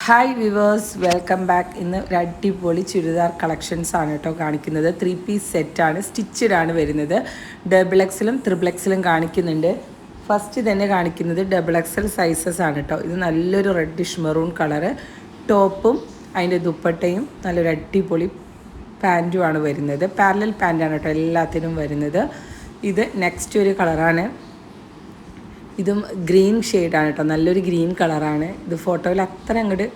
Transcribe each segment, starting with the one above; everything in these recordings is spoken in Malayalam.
Hi viewers, welcome back. ഇന്ന് ഒരു അടിപൊളി ചുരിദാർ കളക്ഷൻസ് ആണ് കേട്ടോ കാണിക്കുന്നത്. 3 പീസ് സെറ്റാണ്, സ്റ്റിച്ചഡ് ആണ് വരുന്നത്. ഡബിൾ എക്സലും ത്രിബിൾ എക്സലും കാണിക്കുന്നുണ്ട്. ഫസ്റ്റ് തന്നെ കാണിക്കുന്നത് ഡബിൾ എക്സൽ സൈസസ് ആണ് കേട്ടോ. ഇത് നല്ലൊരു റെഡിഷ് മെറൂൺ കളറ് ടോപ്പും അതിൻ്റെ ദുപ്പട്ടയും നല്ലൊരു അടിപൊളി പാൻറ്റുമാണ് വരുന്നത്. പാരലൽ പാൻറ്റാണ് കേട്ടോ എല്ലാത്തിനും വരുന്നത്. ഇത് നെക്സ്റ്റ് ഒരു കളറാണ്. ഇതും ഗ്രീൻ ഷെയ്ഡാണ് കേട്ടോ, നല്ലൊരു ഗ്രീൻ കളറാണ്. ഇത് ഫോട്ടോയിൽ അത്ര അങ്ങോട്ട്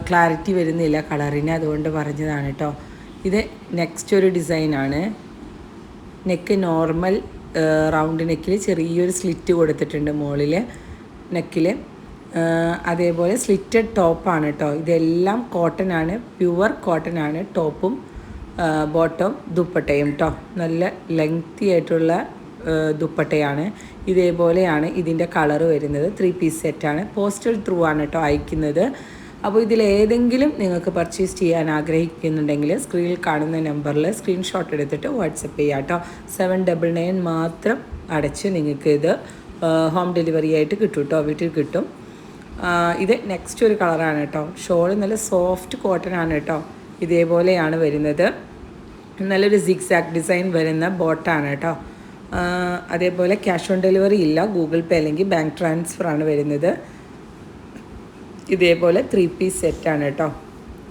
ക്ലാരിറ്റി വരുന്നില്ല കളറിന്, അതുകൊണ്ട് പറഞ്ഞതാണ് കേട്ടോ. ഇത് നെക്സ്റ്റ് ഒരു ഡിസൈനാണ്. നെക്ക് നോർമൽ റൗണ്ട് നെക്കിൽ ചെറിയൊരു സ്ലിറ്റ് കൊടുത്തിട്ടുണ്ട് മുകളിൽ നെക്കിൽ. അതേപോലെ സ്ലിറ്റഡ് ടോപ്പാണ് കേട്ടോ. ഇതെല്ലാം കോട്ടൺ ആണ്, പ്യുവർ കോട്ടൺ ആണ് ടോപ്പും ബോട്ടം ദുപ്പട്ടയും കേട്ടോ. നല്ല ലെങ്തി ആയിട്ടുള്ള ദുപ്പട്ടയാണ്. ഇതേപോലെയാണ് ഇതിൻ്റെ കളറ് വരുന്നത്. 3 പീസ് സെറ്റാണ്. പോസ്റ്റൽ ത്രൂ ആണ് കേട്ടോ അയക്കുന്നത്. അപ്പോൾ ഇതിലേതെങ്കിലും നിങ്ങൾക്ക് പർച്ചേസ് ചെയ്യാൻ ആഗ്രഹിക്കുന്നുണ്ടെങ്കിൽ സ്ക്രീനിൽ കാണുന്ന നമ്പറിൽ സ്ക്രീൻഷോട്ട് എടുത്തിട്ട് വാട്സപ്പ് ചെയ്യാം കേട്ടോ. 799 മാത്രം അടച്ച് നിങ്ങൾക്ക് ഇത് ഹോം ഡെലിവറി ആയിട്ട് കിട്ടും കേട്ടോ, വീട്ടിൽ കിട്ടും. ഇത് നെക്സ്റ്റ് ഒരു കളറാണ് കേട്ടോ. ഷോൾ നല്ല സോഫ്റ്റ് കോട്ടൺ ആണ് കേട്ടോ. ഇതേപോലെയാണ് വരുന്നത്. നല്ലൊരു സിക്സാക്ട് ഡിസൈൻ വരുന്ന ബോട്ടാണ് കേട്ടോ. അതേപോലെ ക്യാഷ് ഓൺ ഡെലിവറി ഇല്ല, ഗൂഗിൾ പേ അല്ലെങ്കിൽ ബാങ്ക് ട്രാൻസ്ഫർ ആണ് വരുന്നത്. ഇതേപോലെ 3 പീസ് സെറ്റാണ് കേട്ടോ.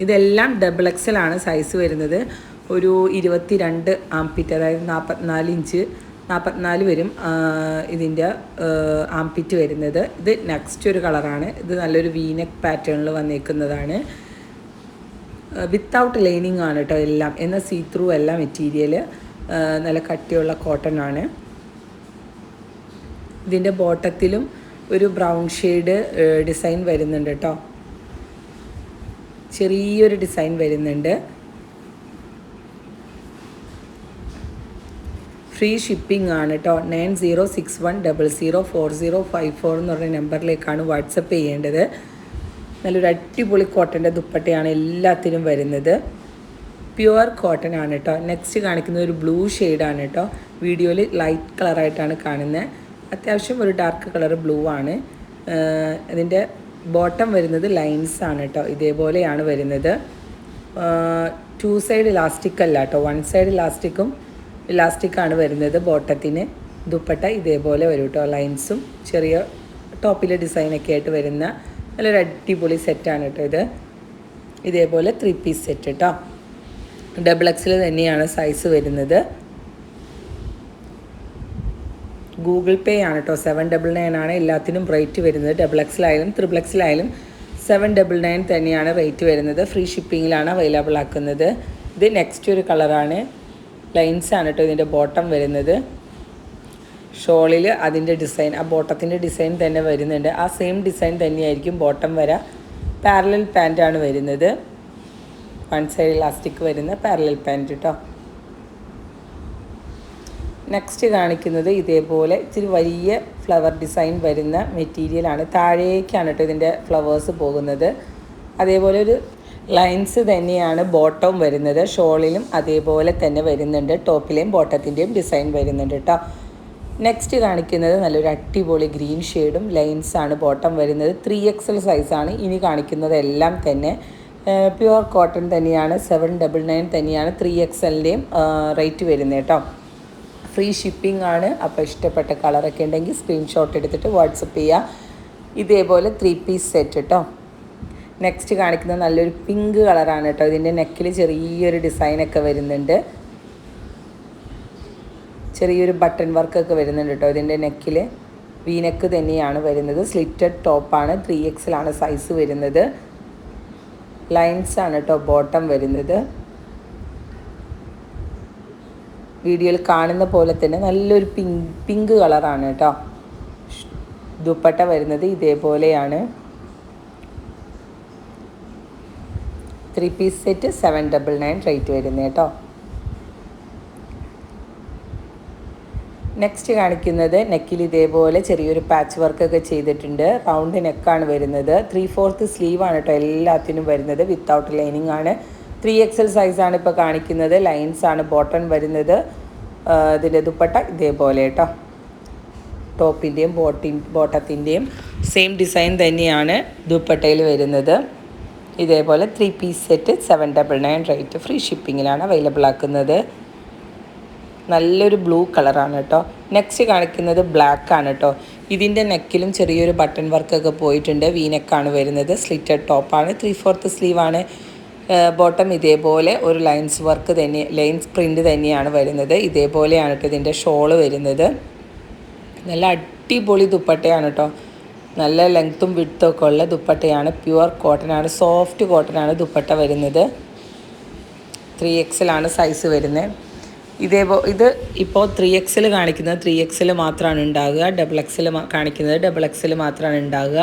ഇതെല്ലാം ഡബിൾ എക്സൽ ആണ് സൈസ് വരുന്നത്. ഒരു 22 ആംപിറ്റ്, അതായത് 44 ഇഞ്ച് 44 വരും ഇതിൻ്റെ ആംപിറ്റ് വരുന്നത്. ഇത് നെക്സ്റ്റ് ഒരു കളറാണ്. ഇത് നല്ലൊരു വീനെക്ക് പാറ്റേണിൽ വന്നേക്കുന്നതാണ്. വിത്തൗട്ട് ലൈനിങ് ആണ് കേട്ടോ എല്ലാം, എന്നാൽ സീ ത്രൂ അല്ല മെറ്റീരിയൽ. നല്ല കട്ടിയുള്ള കോട്ടൺ ആണ്. ഇതിൻ്റെ ബോട്ടത്തിലും ഒരു ബ്രൗൺ ഷെയ്ഡ് ഡിസൈൻ വരുന്നുണ്ട് കേട്ടോ. ചെറിയൊരു ഡിസൈൻ വരുന്നുണ്ട്. ഫ്രീ ഷിപ്പിംഗ് ആണ് കേട്ടോ. 9061004054 എന്ന് പറഞ്ഞ നമ്പറിലേക്കാണ് വാട്സപ്പ് ചെയ്യേണ്ടത്. നല്ലൊരു അടിപൊളി കോട്ടൻ്റെ ദുപ്പട്ടയാണ് എല്ലാത്തിനും വരുന്നത്. പ്യുവർ കോട്ടൺ ആണ് കേട്ടോ. നെക്സ്റ്റ് കാണിക്കുന്നത് ഒരു ബ്ലൂ ഷെയ്ഡാണ് കേട്ടോ. വീഡിയോയിൽ ലൈറ്റ് കളറായിട്ടാണ് കാണുന്നത്. അത്യാവശ്യം ഒരു ഡാർക്ക് കളർ ബ്ലൂ ആണ്. അതിൻ്റെ ബോട്ടം വരുന്നത് ലൈൻസ് ആണ് കേട്ടോ. ഇതേപോലെയാണ് വരുന്നത്. 2 സൈഡ് ഇലാസ്റ്റിക് അല്ല കേട്ടോ, 1 സൈഡ് ഇലാസ്റ്റിക്കാണ് വരുന്നത് ബോട്ടത്തിന്. ദുപ്പട്ട ഇതേപോലെ വരും കേട്ടോ. ലൈൻസും ചെറിയ ടോപ്പിലെ ഡിസൈനൊക്കെ ആയിട്ട് വരുന്ന നല്ലൊരു അടിപൊളി സെറ്റാണ് കേട്ടോ ഇത്. ഇതേപോലെ 3 പീസ് സെറ്റ് കേട്ടോ. ഡബിൾ എക്സിൽ തന്നെയാണ് സൈസ് വരുന്നത്. ഗൂഗിൾ പേ ആണ് കേട്ടോ. 799 ആണ് എല്ലാത്തിനും റേറ്റ് വരുന്നത്. ഡബിൾ എക്സിലായാലും ത്രിബിൾ എക്സിലായാലും 799 തന്നെയാണ് റേറ്റ് വരുന്നത്. ഫ്രീ ഷിപ്പിങ്ങിലാണ് അവൈലബിൾ ആക്കുന്നത്. ഇത് നെക്സ്റ്റ് ഒരു കളറാണ്. ലൈൻസ് ആണ് കേട്ടോ ഇതിൻ്റെ ബോട്ടം വരുന്നത്. ഷോളിൽ അതിൻ്റെ ഡിസൈൻ, ആ ബോട്ടത്തിൻ്റെ ഡിസൈൻ തന്നെ വരുന്നുണ്ട്. ആ സെയിം ഡിസൈൻ തന്നെയായിരിക്കും ബോട്ടം വരെ. പാരലൽ പാൻറ്റാണ് വരുന്നത്. 1 സൈഡ് ഇലാസ്റ്റിക് വരുന്ന പാരലൽ പാൻറ്റ് കേട്ടോ. നെക്സ്റ്റ് കാണിക്കുന്നത് ഇതേപോലെ ഇച്ചിരി വലിയ ഫ്ലവർ ഡിസൈൻ വരുന്ന മെറ്റീരിയലാണ്. താഴേക്കാണ് കേട്ടോ ഇതിൻ്റെ ഫ്ലവേഴ്സ് പോകുന്നത്. അതേപോലെ ഒരു ലൈൻസ് തന്നെയാണ് ബോട്ടം വരുന്നത്. ഷോളിലും അതേപോലെ തന്നെ വരുന്നുണ്ട്. ടോപ്പിലെയും ബോട്ടത്തിൻ്റെയും ഡിസൈൻ വരുന്നുണ്ട് കേട്ടോ. നെക്സ്റ്റ് കാണിക്കുന്നത് നല്ലൊരു അടിപൊളി ഗ്രീൻ ഷെയ്ഡും ലൈൻസാണ് ബോട്ടം വരുന്നത്. 3XL സൈസാണ് ഇനി കാണിക്കുന്നതെല്ലാം തന്നെ. പ്യുവർ കോട്ടൺ തന്നെയാണ്. 799 തന്നെയാണ് 3XLൻ്റെയും റേറ്റ് വരുന്നത് കേട്ടോ. ഫ്രീ ഷിപ്പിംഗ് ആണ്. അപ്പോൾ ഇഷ്ടപ്പെട്ട കളറൊക്കെ ഉണ്ടെങ്കിൽ സ്ക്രീൻഷോട്ട് എടുത്തിട്ട് വാട്സപ്പ് ചെയ്യുക. ഇതേപോലെ 3 പീസ് സെറ്റ് കേട്ടോ. നെക്സ്റ്റ് കാണിക്കുന്നത് നല്ലൊരു പിങ്ക് കളറാണ് കേട്ടോ. ഇതിൻ്റെ നെക്കിൽ ചെറിയൊരു ഡിസൈനൊക്കെ വരുന്നുണ്ട്. ചെറിയൊരു ബട്ടൺ വർക്കൊക്കെ വരുന്നുണ്ട് കേട്ടോ. ഇതിൻ്റെ നെക്കിൽ വീനെക്ക് തന്നെയാണ് വരുന്നത്. സ്ലിറ്റഡ് ടോപ്പാണ്. 3XL ആണ് സൈസ് വരുന്നത്. ലൈൻസ് ആണ് കേട്ടോ ബോട്ടം വരുന്നത്. വീഡിയോയിൽ കാണുന്ന പോലെ തന്നെ നല്ലൊരു പിങ്ക് കളറാണ് കേട്ടോ. ദുപ്പട്ട വരുന്നത് ഇതേപോലെയാണ്. 3 പീസ് സെറ്റ് 799 റേറ്റ് വരുന്നത് കേട്ടോ. നെക്സ്റ്റ് കാണിക്കുന്നത് നെക്കിൽ ഇതേപോലെ ചെറിയൊരു പാച്ച് വർക്കൊക്കെ ചെയ്തിട്ടുണ്ട്. റൗണ്ട് നെക്കാണ് വരുന്നത്. 3/4 സ്ലീവാണ് കേട്ടോ എല്ലാത്തിനും വരുന്നത്. വിത്തൗട്ട് ലൈനിങ് ആണ്. 3XL സൈസാണ് ഇപ്പോൾ കാണിക്കുന്നത്. ലൈൻസ് ആണ് ബോട്ടം വരുന്നത്. ഇതിൻ്റെ ദുപ്പട്ട ഇതേപോലെ കേട്ടോ. ടോപ്പിൻ്റെയും ബോട്ടത്തിൻ്റെയും സെയിം ഡിസൈൻ തന്നെയാണ് ദുപ്പട്ടയിൽ വരുന്നത്. ഇതേപോലെ 3 പീസ് സെറ്റ് 799 റേറ്റ്, ഫ്രീ ഷിപ്പിങ്ങിലാണ് അവൈലബിൾ ആക്കുന്നത്. നല്ലൊരു ബ്ലൂ കളറാണ് കേട്ടോ. നെക്സ്റ്റ് കാണിക്കുന്നത് ബ്ലാക്ക് ആണ് കേട്ടോ. ഇതിൻ്റെ നെക്കിലും ചെറിയൊരു ബട്ടൺ വർക്കൊക്കെ പോയിട്ടുണ്ട്. വീനെക്കാണ് വരുന്നത്. സ്ലിറ്റഡ് ടോപ്പാണ്, 3/4 സ്ലീവാണ്. ബോട്ടം ഇതേപോലെ ഒരു ലൈൻസ് വർക്ക് തന്നെ, ലൈൻസ് പ്രിൻ്റ് തന്നെയാണ് വരുന്നത്. ഇതേപോലെയാണ് കേട്ടോ ഇതിൻ്റെ ഷോള് വരുന്നത്. നല്ല അടിപൊളി ദുപ്പട്ടയാണ് കേട്ടോ. നല്ല ലെങ്ത്തും വിഡ്ത്തും ഒക്കെ ഉള്ള ദുപ്പട്ടയാണ്. പ്യുവർ കോട്ടനാണ്, സോഫ്റ്റ് കോട്ടനാണ് ദുപ്പട്ട വരുന്നത്. 3XL ആണ് സൈസ് വരുന്നത്. ഇത് ഇപ്പോൾ 3XL കാണിക്കുന്നത് 3XL മാത്രമാണ് ഉണ്ടാകുക. XXL കാണിക്കുന്നത് XXL മാത്രമാണ് ഉണ്ടാകുക.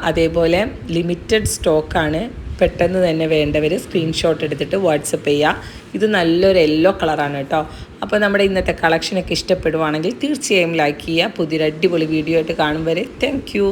അതേപോലെ ലിമിറ്റഡ് സ്റ്റോക്കാണ്. പെട്ടെന്ന് തന്നെ വേണ്ടവർ സ്ക്രീൻഷോട്ട് എടുത്തിട്ട് വാട്സപ്പ് ചെയ്യുക. ഇത് നല്ലൊരു യെല്ലോ കളറാണ് കേട്ടോ. അപ്പോൾ നമ്മുടെ ഇന്നത്തെ കളക്ഷനൊക്കെ ഇഷ്ടപ്പെടുവാണെങ്കിൽ തീർച്ചയായും ലൈക്ക് ചെയ്യുക. പുതിയൊരു അടിപൊളി വീഡിയോ ആയിട്ട് കാണും വരെ താങ്ക് യു.